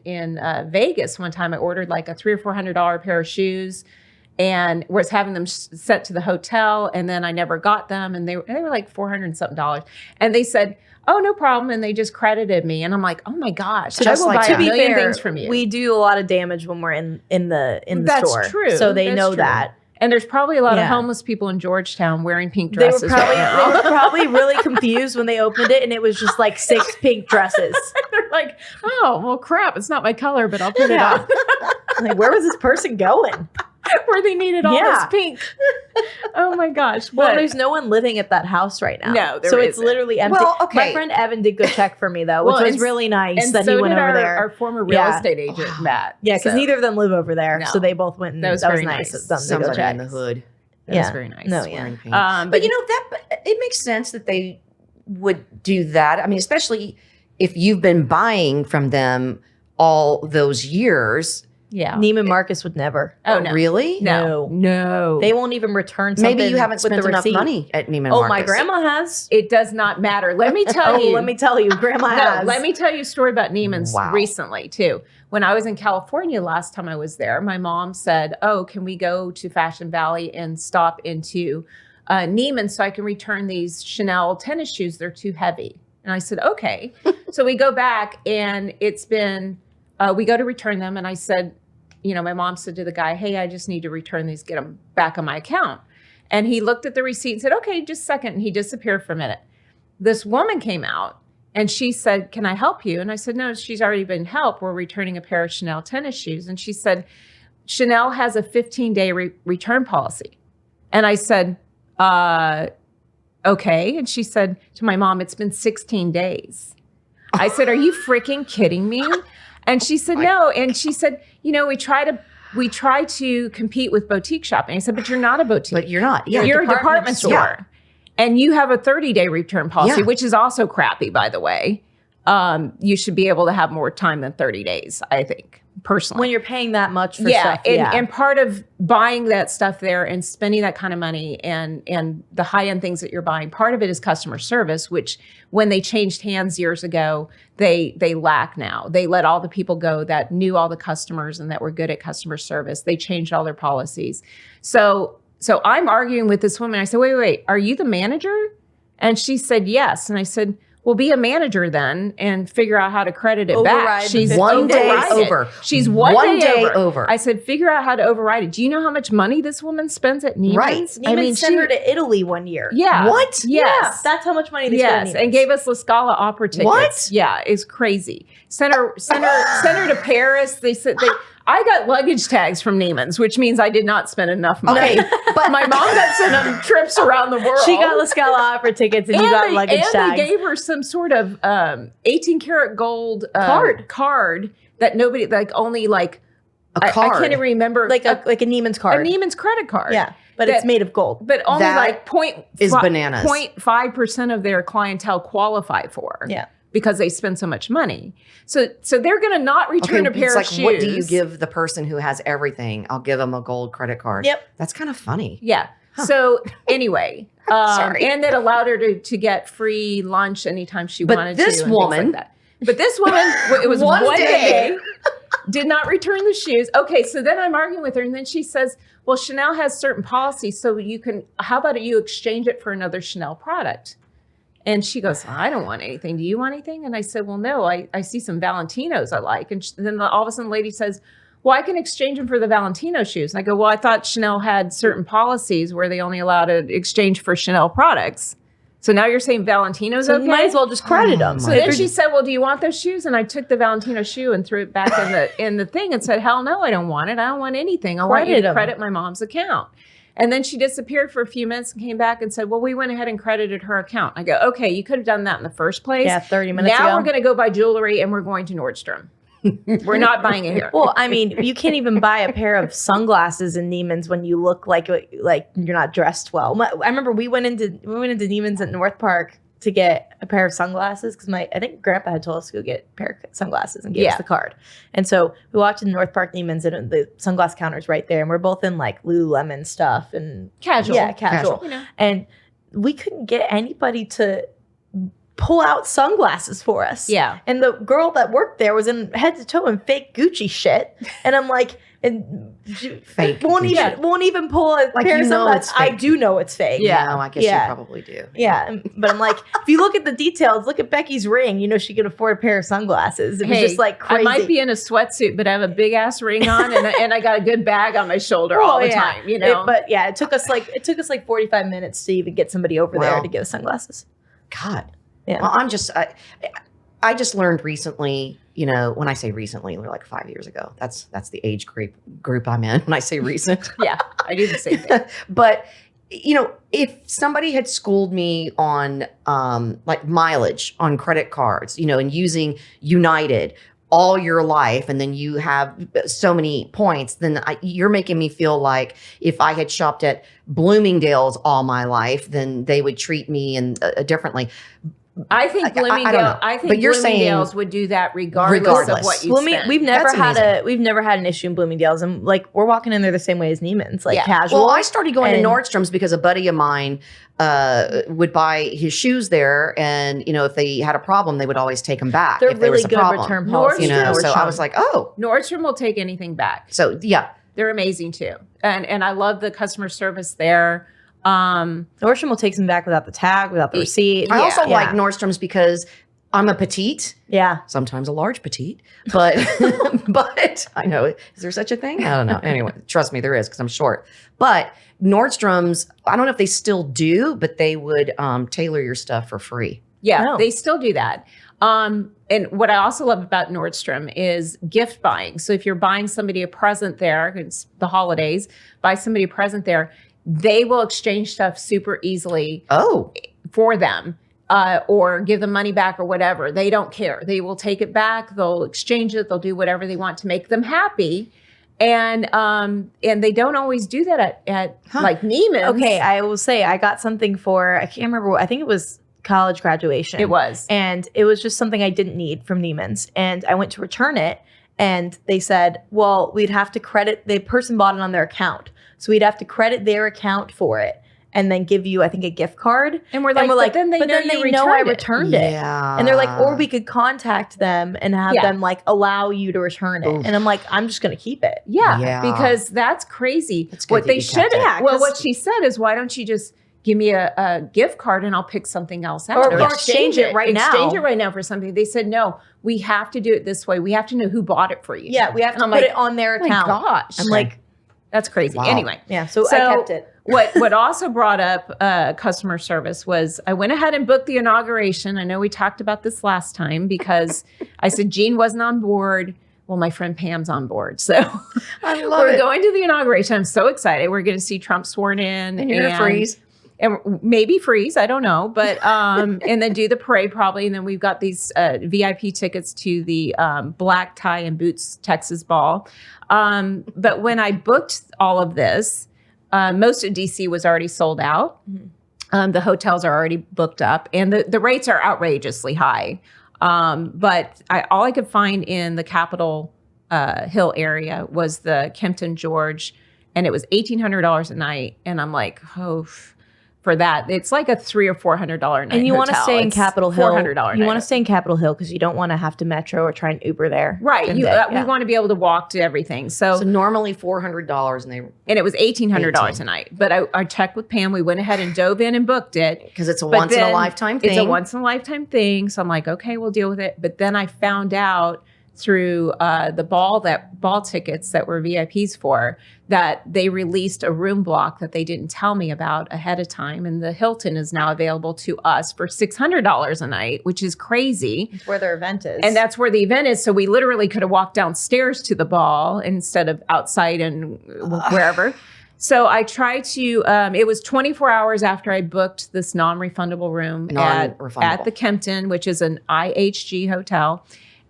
Vegas one time. I ordered like a $300 or $400 pair of shoes and was having them sent to the hotel. And then I never got them. And they were like $400 and something. And they said, oh, no problem. And they just credited me. And I'm like, oh my gosh. So just like buy a million things from you. We do a lot of damage when we're in the store. That's true. So they know that. And there's probably a lot of homeless people in Georgetown wearing pink dresses right now. They were probably really confused when they opened it and it was just like 6 pink dresses. They're like, oh, well, crap. It's not my color, but I'll put it on. Like, where was this person going? Where they needed all this pink. Oh my gosh. Well, there's no one living at that house right now. No, so it's literally empty. Well, okay. My friend Evan did go check for me though, which was really nice that he went over there. Our former real estate agent, Matt. Yeah, because neither of them live over there. No. So they both went and that was nice. Somebody in the hood. That was very nice. No, but you know, that it makes sense that they would do that. I mean, especially if you've been buying from them all those years. Yeah. Neiman Marcus would never. Oh, no. Really? No. They won't even return something. Maybe you haven't spent enough money at Neiman Marcus. Oh, my grandma has. It does not matter. Let me tell you. Let me tell you, grandma has. Let me tell you a story about Neiman's recently, too. When I was in California last time I was there, my mom said, oh, can we go to Fashion Valley and stop into Neiman so I can return these Chanel tennis shoes? They're too heavy. And I said, okay. So we go back and it's been, we go to return them. And I said, you know, my mom said to the guy, hey, I just need to return these, get them back on my account. And he looked at the receipt and said, okay, just a second. And he disappeared for a minute. This woman came out and she said, can I help you? And I said, no, she's already been helped. We're returning a pair of Chanel tennis shoes. And she said, Chanel has a 15-day return policy. And I said, okay. And she said to my mom, it's been 16 days. I said, are you freaking kidding me? And she said, no. And she said, you know, we try to compete with boutique shopping. I said, but you're not a boutique. But you're not. Yeah, you're a department store. Yeah. And you have a 30-day return policy, which is also crappy, by the way. You should be able to have more time than 30 days, I think, personally. When you're paying that much for stuff. And part of buying that stuff there and spending that kind of money and the high-end things that you're buying, part of it is customer service, which when they changed hands years ago, they lack now. They let all the people go that knew all the customers and that were good at customer service. They changed all their policies. So I'm arguing with this woman. I said, wait, are you the manager? And she said, yes. And I said, well, be a manager then and figure out how to credit it back. She's one day over. She's one day over. I said, figure out how to override it. Do you know how much money this woman spends at Neiman's? Right. Neiman sent her to Italy one year. Yeah. What? Yes. Yeah, that's how much money they spent at Neiman's. And gave us La Scala opera tickets. What? Yeah, it's crazy. Sent her to Paris. They said I got luggage tags from Neiman's, which means I did not spend enough money. Okay, but my mom got sent on trips around the world. She got La Scala Opera tickets and you got luggage tags. And they gave her some sort of 18 karat gold card that nobody, like only like, a card. I can't even remember. Like a Neiman's card. A Neiman's credit card. Yeah. But it's made of gold. But only that like is bananas. 0.5% of their clientele qualify for. Yeah. Because they spend so much money. So they're going to not return a pair of shoes. What do you give the person who has everything? I'll give them a gold credit card. Yep. That's kind of funny. Yeah. Huh. So anyway, Sorry. and that allowed her to get free lunch anytime she wanted to. This woman, But this woman, it was one day, did not return the shoes. Okay, so then I'm arguing with her, and then she says, well, Chanel has certain policies, so how about you exchange it for another Chanel product? And she goes, I don't want anything. Do you want anything? And I said, well, no, I see some Valentinos I like. And then all of a sudden the lady says, well, I can exchange them for the Valentino shoes. And I go, well, I thought Chanel had certain policies where they only allowed to exchange for Chanel products. So now you're saying Valentino's so okay? You might as well just credit them. So then she said, well, do you want those shoes? And I took the Valentino shoe and threw it back in the thing and said, hell no, I don't want it. I don't want anything. I want you to credit my mom's account. And then she disappeared for a few minutes and came back and said, well, we went ahead and credited her account. I go, okay, you could have done that in the first place. Yeah, 30 minutes ago. Now we're going to go buy jewelry and we're going to Nordstrom. We're not buying it here. Well, I mean, you can't even buy a pair of sunglasses in Neiman's when you look like you're not dressed well. I remember we went into Neiman's at North Park to get a pair of sunglasses because I think Grandpa had told us to go get a pair of sunglasses and gave us the card. And so we walked into North Park Neiman's and the sunglass counter's right there, and we're both in like Lululemon stuff and casual. Yeah, casual. You know? And we couldn't get anybody to pull out sunglasses for us. Yeah. And the girl that worked there was in head to toe in fake Gucci shit. And I'm like, fake won't even pull a pair of sunglasses. I do know it's fake. Yeah, no, I guess you probably do. Yeah, but I'm like, if you look at the details, look at Becky's ring. You know she can afford a pair of sunglasses. It was just like crazy. I might be in a sweatsuit, but I have a big ass ring on, and I got a good bag on my shoulder all the time. You know, it took us like 45 minutes to even get somebody over there to get us sunglasses. God, yeah. Well, I just learned recently. You know, when I say recently, we're like 5 years ago. That's the age group I'm in when I say recent. Yeah, I do the same thing. But, you know, if somebody had schooled me on like mileage on credit cards, you know, and using United all your life, and then you have so many points, then you're making me feel like if I had shopped at Bloomingdale's all my life, then they would treat me differently. I think Bloomingdale's would do that regardless of what you spend. We've never had an issue in Bloomingdale's, and like we're walking in there the same way as Neiman's, like casual. Well, I started going to Nordstrom's because a buddy of mine would buy his shoes there, and you know if they had a problem, they would always take them back. They're if there really was a good problem. return policy. You know, so I was like, oh, Nordstrom will take anything back. So yeah, they're amazing too, and I love the customer service there. Nordstrom will take them back without the tag, without the receipt. I also like Nordstrom's because I'm a petite. Yeah. Sometimes a large petite. But but I know. Is there such a thing? I don't know. Anyway, trust me, there is because I'm short. But Nordstrom's, I don't know if they still do, but they would tailor your stuff for free. Yeah, they still do that. And what I also love about Nordstrom is gift buying. So if you're buying somebody a present there, it's the holidays, buy somebody a present there, they will exchange stuff super easily for them or give them money back or whatever. They don't care. They will take it back. They'll exchange it. They'll do whatever they want to make them happy. And they don't always do that at like Neiman's. Okay, I will say I got something for, I can't remember, I think it was college graduation. It was. And it was just something I didn't need from Neiman's. And I went to return it and they said, well, we'd have to credit, the person bought it on their account. So we'd have to credit their account for it and then give you, I think, a gift card. And we're like, but then they know I returned it. Yeah. And they're like, or we could contact them and have them like allow you to return it. Oof. And I'm like, I'm just going to keep it. Yeah, because that's crazy. That's what they should have. Well, what she she said is, why don't you just give me a gift card and I'll pick something else out. Or exchange it right now. Exchange it right now for something. They said, no, we have to do it this way. We have to know who bought it for you. Yeah, we have to put it on their account. Oh my gosh. I'm like, that's crazy. Wow. Anyway. Yeah, so I kept it. What also brought up customer service was I went ahead and booked the inauguration. I know we talked about this last time because I said Jean wasn't on board. Well, my friend Pam's on board. So I love we're it. going to the inauguration. I'm so excited. We're going to see Trump sworn in. And you're going to freeze. And maybe freeze, I don't know, but and then do the parade probably, and then we've got these VIP tickets to the Black Tie and Boots Texas Ball. But when I booked all of this, most of DC was already sold out. Mm-hmm. The hotels are already booked up, and the rates are outrageously high. But all I could find in the Capitol Hill area was the Kempton George, and it was $1,800 a night, and I'm like, oh. For that, it's like a $300 or $400 night. And you want to hotel. stay in It's Capitol Hill. $400 You want to stay in Capitol Hill because you don't want to have to metro or try and Uber there. Right. We want to be able to walk to everything. So normally $400 and it was $1,800 a night. But I checked with Pam. We went ahead and dove in and booked it because it's a once in a lifetime thing. It's a once in a lifetime thing. So I'm like, okay, we'll deal with it. But then I found out through the ball tickets that were VIPs for, that they released a room block that they didn't tell me about ahead of time. And the Hilton is now available to us for $600 a night, which is crazy. It's where their event is. And that's where the event is. So we literally could have walked downstairs to the ball instead of outside and wherever. So I tried to, it was 24 hours after I booked this non-refundable room at the Kempton, which is an IHG hotel.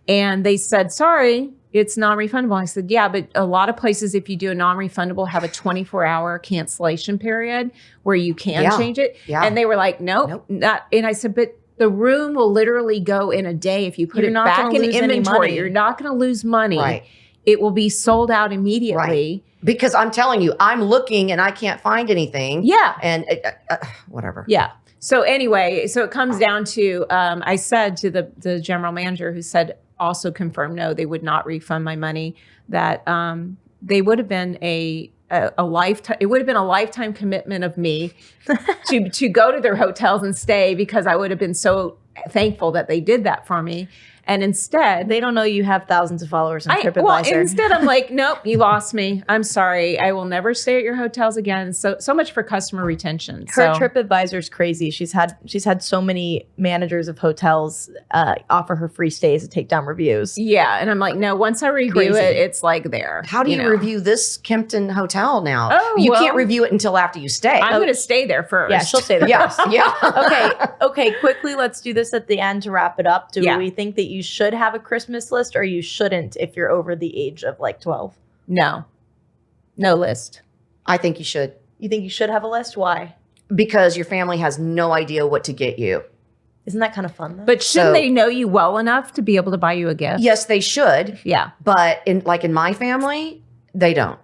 And they said, sorry, it's non-refundable. I said, yeah, but a lot of places, if you do a non-refundable, have a 24-hour cancellation period where you can change it. Yeah. And they were like, nope, not. And I said, but the room will literally go in a day if you put it back in inventory. You're not going to lose money. Right. It will be sold out immediately. Right. Because I'm telling you, I'm looking and I can't find anything. Yeah. And whatever. Yeah. So anyway, so it comes down to, I said to the general manager who said, also confirmed, no, they would not refund my money, that they would have been a lifetime, it would have been a lifetime commitment of me to go to their hotels and stay, because I would have been so thankful that they did that for me. And instead, they don't know you have thousands of followers on TripAdvisor. Well, instead, I'm like, nope, you lost me. I'm sorry. I will never stay at your hotels again. So much for customer retention. Her TripAdvisor is crazy. She's had so many managers of hotels offer her free stays to take down reviews. Yeah, and I'm like, no. Once I review it, it's like there. How do you review this Kempton hotel now? Oh, you can't review it until after you stay. I'm going to stay there first. Yeah, she'll stay there first. Yeah. Okay. Quickly, let's do this at the end to wrap it up. Do we think that you should have a Christmas list, or you shouldn't if you're over the age of like 12? No list. I think you should. You think you should have a list? Why? Because your family has no idea what to get you. Isn't that kind of fun though? But shouldn't they know you well enough to be able to buy you a gift? Yes, they should. Yeah. But in my family, they don't.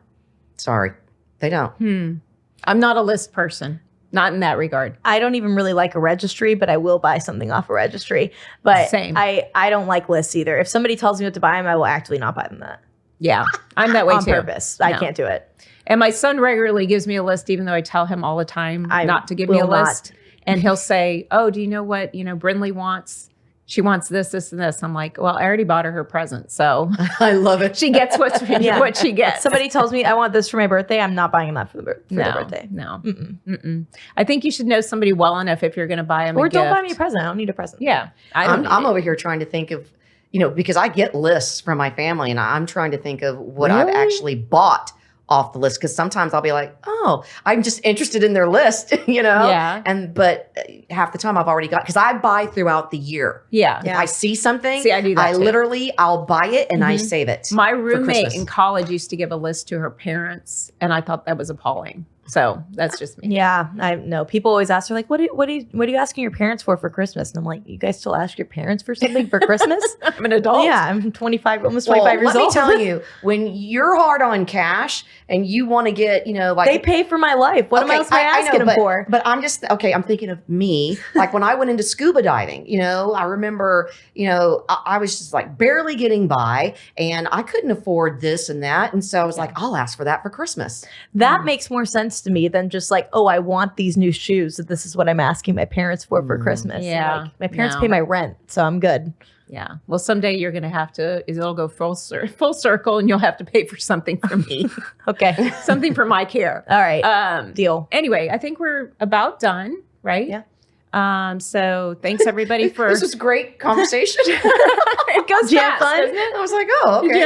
Sorry. They don't. I'm not a list person. Not in that regard. I don't even really like a registry, but I will buy something off a registry. But same. I don't like lists either. If somebody tells me what to buy them, I will actually not buy them that. Yeah, I'm that way on too. Purpose. No. I can't do it. And my son regularly gives me a list, even though I tell him all the time not to give me a list. And he'll say, oh, do you know what, Brindley wants? She wants this, this, and this. I'm like, well, I already bought her present. So I love it. She gets what she gets. If somebody tells me I want this for my birthday, I'm not buying that for the birthday. No. I think you should know somebody well enough if you're going to buy them a gift. Or don't buy me a present. I don't need a present. Yeah. I'm over here trying to think of, because I get lists from my family, and I'm trying to think of what I've actually bought off the list, because sometimes I'll be like, oh, I'm just interested in their list, Yeah. But half the time I've already got, because I buy throughout the year. Yeah. If I see something, I do that too. I'll buy it and I save it. My roommate in college used to give a list to her parents, and I thought that was appalling. So that's just me. Yeah, I know. People always ask her, like, what are you asking your parents for Christmas? And I'm like, you guys still ask your parents for something for Christmas? I'm an adult. Yeah, I'm 25, almost 25 years old. Let me tell you, when you're hard on cash and you want to get, like they pay for my life. What else am I asking them for? But I'm just I'm thinking of me. Like when I went into scuba diving, I remember, I was just like barely getting by, and I couldn't afford this and that, and so I was like, I'll ask for that for Christmas. That makes more sense to me than just like, oh, I want these new shoes. So this is what I'm asking my parents for Christmas. Yeah. Like, my parents pay my rent, so I'm good. Yeah. Well, someday you're going to have to, it'll go full circle, and you'll have to pay for something for me. Okay. Something for my care. All right. Deal. Anyway, I think we're about done, right? Yeah. So thanks everybody for This was great conversation. it goes Did you have fast, fun? doesn't it? I was like, oh, Did you okay,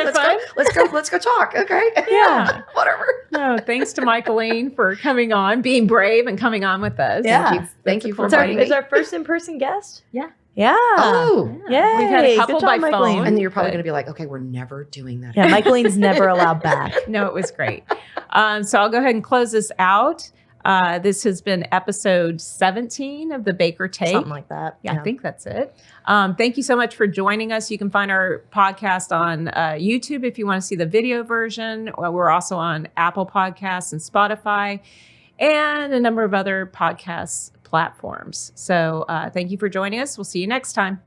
have let's go talk. Okay. Yeah. Whatever. No, thanks to Michelene for coming on, being brave and coming on with us. Yeah. Thank you for It's our, inviting me. it's our first in-person guest. Yeah. Yeah. Oh. Yay. We've had a couple Good job, by Michelene. phone. And then you're probably But- going to be like, okay, we're never doing that. Yeah, Michelene's never allowed back. No, it was great. So I'll go ahead and close this out. This has been episode 17 of the Baker Take. Something like that. Yeah, I think that's it. Thank you so much for joining us. You can find our podcast on YouTube if you want to see the video version. We're also on Apple Podcasts and Spotify and a number of other podcast platforms. So thank you for joining us. We'll see you next time.